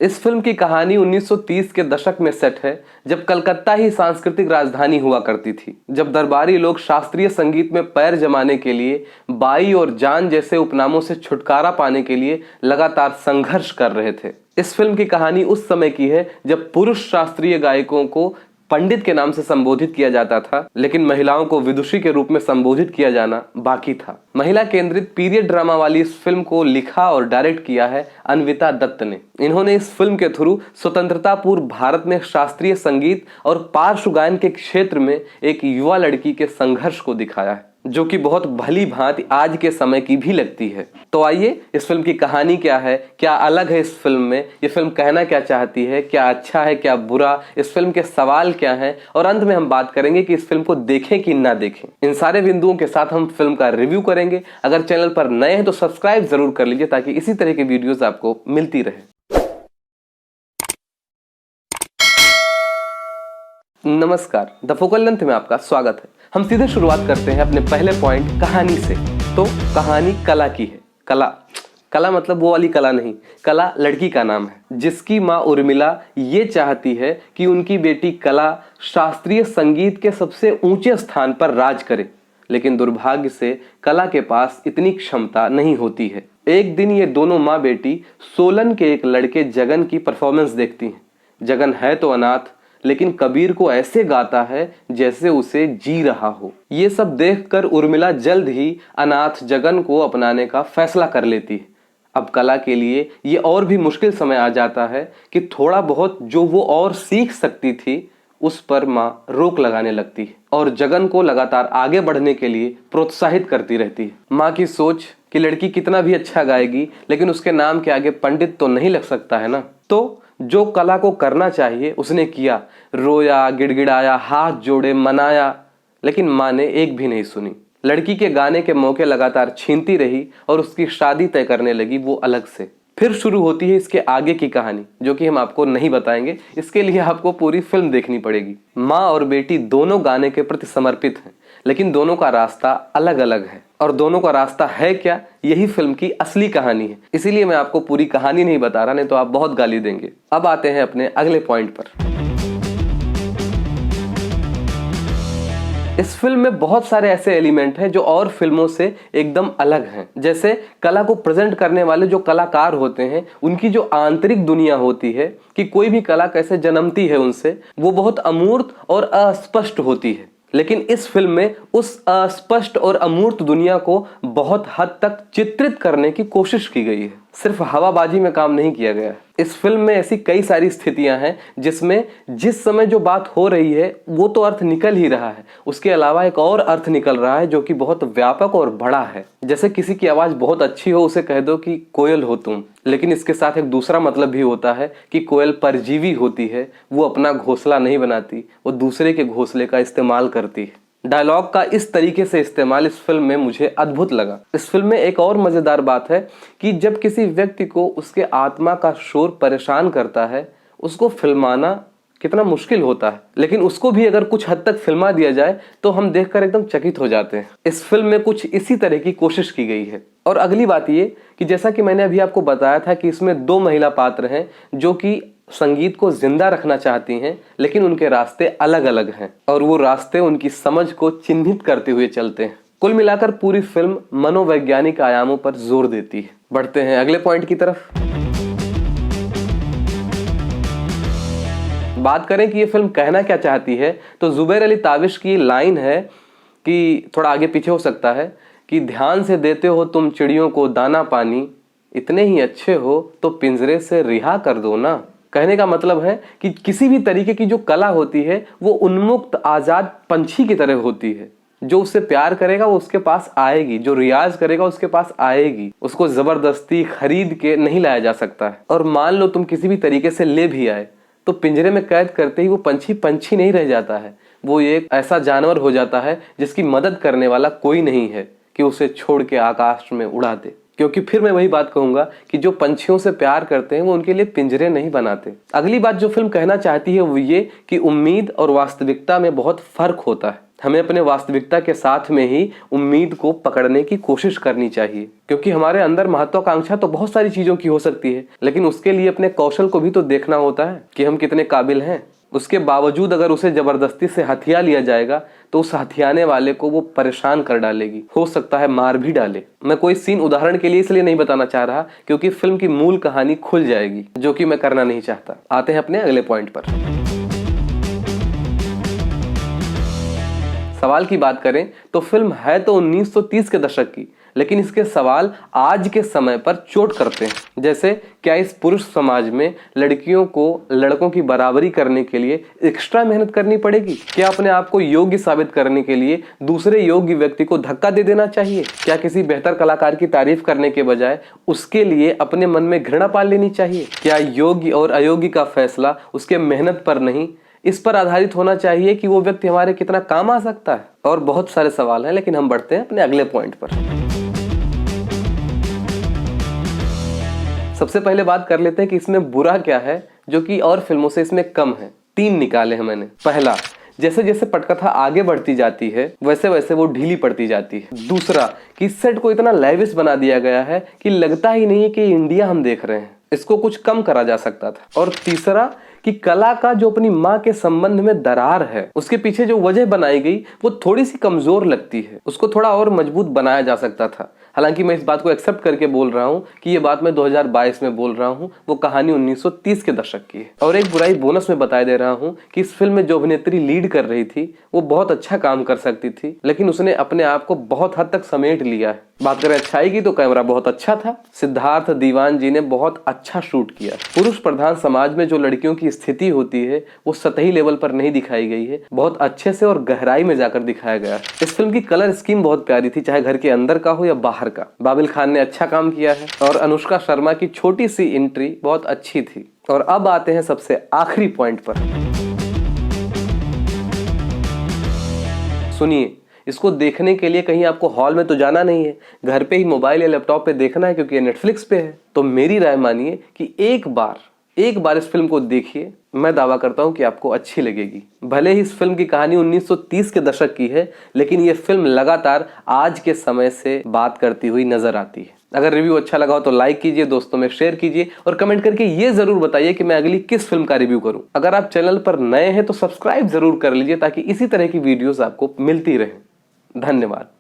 इस फिल्म की कहानी 1930 के दशक में सेट है, जब कलकत्ता ही सांस्कृतिक राजधानी हुआ करती थी, जब दरबारी लोग शास्त्रीय संगीत में पैर जमाने के लिए बाई और जान जैसे उपनामों से छुटकारा पाने के लिए लगातार संघर्ष कर रहे थे। इस फिल्म की कहानी उस समय की है जब पुरुष शास्त्रीय गायकों को पंडित के नाम से संबोधित किया जाता था, लेकिन महिलाओं को विदुषी के रूप में संबोधित किया जाना बाकी था। महिला केंद्रित पीरियड ड्रामा वाली इस फिल्म को लिखा और डायरेक्ट किया है अन्विता दत्त ने। इन्होंने इस फिल्म के थ्रू स्वतंत्रता पूर्व भारत में शास्त्रीय संगीत और पार्श्व गायन के क्षेत्र में एक युवा लड़की के संघर्ष को दिखाया है, जो कि बहुत भली भांति आज के समय की भी लगती है। तो आइए, इस फिल्म की कहानी क्या है, क्या अलग है इस फिल्म में, ये फिल्म कहना क्या चाहती है, क्या अच्छा है क्या बुरा, इस फिल्म के सवाल क्या हैं, और अंत में हम बात करेंगे कि इस फिल्म को देखें कि ना देखें। इन सारे बिंदुओं के साथ हम फिल्म का रिव्यू करेंगे। अगर चैनल पर नए हैं तो सब्सक्राइब जरूर कर लीजिए ताकि इसी तरह की वीडियोस आपको मिलती रहे। नमस्कार, द फोकल लेंथ में आपका स्वागत है। हम सीधे शुरुआत करते हैं अपने पहले पॉइंट कहानी से। तो कहानी कला की है। कला मतलब वो वाली कला नहीं, कला लड़की का नाम है, जिसकी माँ उर्मिला ये चाहती है कि उनकी बेटी कला शास्त्रीय संगीत के सबसे ऊंचे स्थान पर राज करे, लेकिन दुर्भाग्य से कला के पास इतनी क्षमता नहीं होती है। एक दिन ये दोनों माँ बेटी सोलन के एक लड़के जगन की परफॉर्मेंस देखती हैं। जगन है तो अनाथ, लेकिन कबीर को ऐसे गाता है जैसे उसे जी रहा हो। ये सब देखकर उर्मिला जल्द ही अनाथ जगन को अपनाने का फैसला कर लेती है। अब कला के लिए ये और भी मुश्किल समय आ जाता है कि थोड़ा बहुत जो वो और सीख सकती थी उस पर माँ रोक लगाने लगती है और जगन को लगातार आगे बढ़ने के लिए प्रोत्साहित करती रहती है। माँ की सोच कि लड़की कितना भी अच्छा गाएगी लेकिन उसके नाम के आगे पंडित तो नहीं लग सकता है ना। तो जो कला को करना चाहिए उसने किया, रोया, गिड़गिड़ाया, हाथ जोड़े, मनाया, लेकिन माँ ने एक भी नहीं सुनी। लड़की के गाने के मौके लगातार छीनती रही और उसकी शादी तय करने लगी वो अलग से। फिर शुरू होती है इसके आगे की कहानी, जो कि हम आपको नहीं बताएंगे। इसके लिए आपको पूरी फिल्म देखनी पड़ेगी। माँ और बेटी दोनों गाने के प्रति समर्पित हैं, लेकिन दोनों का रास्ता अलग अलग है। और दोनों का रास्ता है क्या, यही फिल्म की असली कहानी है। इसीलिए मैं आपको पूरी कहानी नहीं बता रहा, नहीं तो आप बहुत गाली देंगे। अब आते हैं अपने अगले पॉइंट पर। इस फिल्म में बहुत सारे ऐसे एलिमेंट हैं जो और फिल्मों से एकदम अलग हैं। जैसे कला को प्रेजेंट करने वाले जो कलाकार होते हैं, उनकी जो आंतरिक दुनिया होती है कि कोई भी कला कैसे जन्मती है उनसे, वो बहुत अमूर्त और अस्पष्ट होती है। लेकिन इस फिल्म में उस अस्पष्ट और अमूर्त दुनिया को बहुत हद तक चित्रित करने की कोशिश की गई है। सिर्फ हवाबाजी में काम नहीं किया गया है। इस फिल्म में ऐसी कई सारी स्थितियां हैं जिसमें जिस समय जो बात हो रही है वो तो अर्थ निकल ही रहा है, उसके अलावा एक और अर्थ निकल रहा है जो कि बहुत व्यापक और बड़ा है। जैसे किसी की आवाज बहुत अच्छी हो, उसे कह दो कि कोयल हो तुम, लेकिन इसके साथ एक दूसरा मतलब भी होता है कि कोयल परजीवी होती है, वो अपना घोंसला नहीं बनाती, वो दूसरे के घोंसले का इस्तेमाल करती है। डायलॉग का इस तरीके से इस्तेमाल इस फिल्म में मुझे अद्भुत लगा। इस फिल्म में एक और मजेदार बात है कि जब किसी व्यक्ति को उसके आत्मा का शोर परेशान करता है, उसको फिल्माना कितना मुश्किल होता है, लेकिन उसको भी अगर कुछ हद तक फिल्मा दिया जाए तो हम देखकर एकदम चकित हो जाते हैं। इस फिल्म में कुछ इसी तरह की कोशिश की गई है। और अगली बात ये कि जैसा कि मैंने अभी आपको बताया था कि इसमें दो महिला पात्र हैं जो कि संगीत को जिंदा रखना चाहती हैं, लेकिन उनके रास्ते अलग अलग हैं और वो रास्ते उनकी समझ को चिन्हित करते हुए चलते हैं। कुल मिलाकर पूरी फिल्म मनोवैज्ञानिक आयामों पर जोर देती है। बढ़ते हैं अगले पॉइंट की तरफ। बात करें कि ये फिल्म कहना क्या चाहती है, तो जुबैर अली ताबिश की लाइन है कि थोड़ा आगे पीछे हो सकता है कि ध्यान से देते हो तुम चिड़ियों को दाना पानी, इतने ही अच्छे हो तो पिंजरे से रिहा कर दो ना। कहने का मतलब है कि किसी भी तरीके की जो कला होती है वो उन्मुक्त आजाद पंछी की तरह होती है। जो उससे प्यार करेगा वो उसके पास आएगी, जो रियाज करेगा उसके पास आएगी। उसको जबरदस्ती खरीद के नहीं लाया जा सकता है। और मान लो तुम किसी भी तरीके से ले भी आए तो पिंजरे में कैद करते ही वो पंछी पंछी नहीं रह जाता है, वो एक ऐसा जानवर हो जाता है जिसकी मदद करने वाला कोई नहीं है कि उसे छोड़ के आकाश में उड़ा दे। क्योंकि फिर मैं वही बात कहूंगा कि जो पंछियों से प्यार करते हैं वो उनके लिए पिंजरे नहीं बनाते। अगली बात जो फिल्म कहना चाहती है वो ये कि उम्मीद और वास्तविकता में बहुत फर्क होता है। हमें अपने वास्तविकता के साथ में ही उम्मीद को पकड़ने की कोशिश करनी चाहिए, क्योंकि हमारे अंदर महत्वाकांक्षा तो बहुत सारी चीजों की हो सकती है, लेकिन उसके लिए अपने कौशल को भी तो देखना होता है कि हम कितने काबिल हैं। उसके बावजूद अगर उसे जबरदस्ती से हथिया लिया जाएगा तो उस हथियाने वाले को वो परेशान कर डालेगी, हो सकता है मार भी डाले। मैं कोई सीन उदाहरण के लिए इसलिए नहीं बताना चाह रहा क्योंकि फिल्म की मूल कहानी खुल जाएगी, जो कि मैं करना नहीं चाहता। आते हैं अपने अगले पॉइंट पर। सवाल की बात करें तो फिल्म है तो 1930 के दशक की, लेकिन इसके सवाल आज के समय पर चोट करते हैं। जैसे क्या इस पुरुष समाज में लड़कियों को लड़कों की बराबरी करने के लिए एक्स्ट्रा मेहनत करनी पड़ेगी? क्या अपने आप को योग्य साबित करने के लिए दूसरे योग्य व्यक्ति को धक्का दे देना चाहिए? क्या किसी बेहतर कलाकार की तारीफ करने के बजाय उसके लिए अपने मन में घृणा पाल लेनी चाहिए? क्या योग्य और अयोग्य का फैसला उसके मेहनत पर नहीं, इस पर आधारित होना चाहिए कि वो व्यक्ति हमारे कितना काम आ सकता है? और बहुत सारे सवाल हैं, लेकिन हम बढ़ते हैं अपने अगले पॉइंट पर। सबसे पहले बात कर लेते हैं कि इसमें बुरा क्या है जो कि और फिल्मों से इसमें कम है। 3 निकाले हैं मैंने। पहला, जैसे जैसे पटकथा आगे बढ़ती जाती है वैसे वैसे वो ढीली पड़ती जाती है। दूसरा, कि सेट को इतना लेविश बना दिया गया है कि लगता ही नहीं है कि इंडिया हम देख रहे हैं, इसको कुछ कम करा जा सकता था। और तीसरा, कि कला का जो अपनी माँ के संबंध में दरार है, उसके पीछे जो वजह बनाई गई वो थोड़ी सी कमजोर लगती है, उसको थोड़ा और मजबूत बनाया जा सकता था। हालांकि मैं इस बात को एक्सेप्ट करके बोल रहा हूँ कि ये बात मैं 2022 में बोल रहा हूँ, वो कहानी 1930 के दशक की है। और एक बुराई बोनस में बता दे रहा हूँ कि इस फिल्म में जो अभिनेत्री लीड कर रही थी वो बहुत अच्छा काम कर सकती थी, लेकिन उसने अपने आप को बहुत हद तक समेट लिया है। बात करें अच्छाई की तो कैमरा बहुत अच्छा था, सिद्धार्थ दीवान जी ने बहुत अच्छा शूट किया। पुरुष प्रधान समाज में जो लड़कियों की स्थिति होती है वो सतही लेवल पर नहीं दिखाई गई है, बहुत अच्छे से और गहराई में जाकर दिखाया गया है। इस फिल्म की कलर स्कीम बहुत प्यारी थी, चाहे घर के अंदर का हो या बाहर का। बाबिल खान ने अच्छा काम किया है और अनुष्का शर्मा की छोटी सी एंट्री बहुत अच्छी थी। और अब आते हैं सबसे आखिरी पॉइंट पर। सुनिए, इसको देखने के लिए कहीं आपको हॉल में तो जाना नहीं है, घर पे ही मोबाइल या लैपटॉप पे देखना है क्योंकि ये नेटफ्लिक्स पे है। तो मेरी राय मानिए कि एक बार इस फिल्म को देखिए, मैं दावा करता हूं कि आपको अच्छी लगेगी। भले ही इस फिल्म की कहानी 1930 के दशक की है, लेकिन ये फिल्म लगातार आज के समय से बात करती हुई नजर आती है। अगर रिव्यू अच्छा लगा हो तो लाइक कीजिए, दोस्तों में शेयर कीजिए और कमेंट करके ये जरूर बताइए कि मैं अगली किस फिल्म का रिव्यू करूं। अगर आप चैनल पर नए हैं तो सब्सक्राइब जरूर कर लीजिए ताकि इसी तरह की वीडियोस आपको मिलती रहे। धन्यवाद।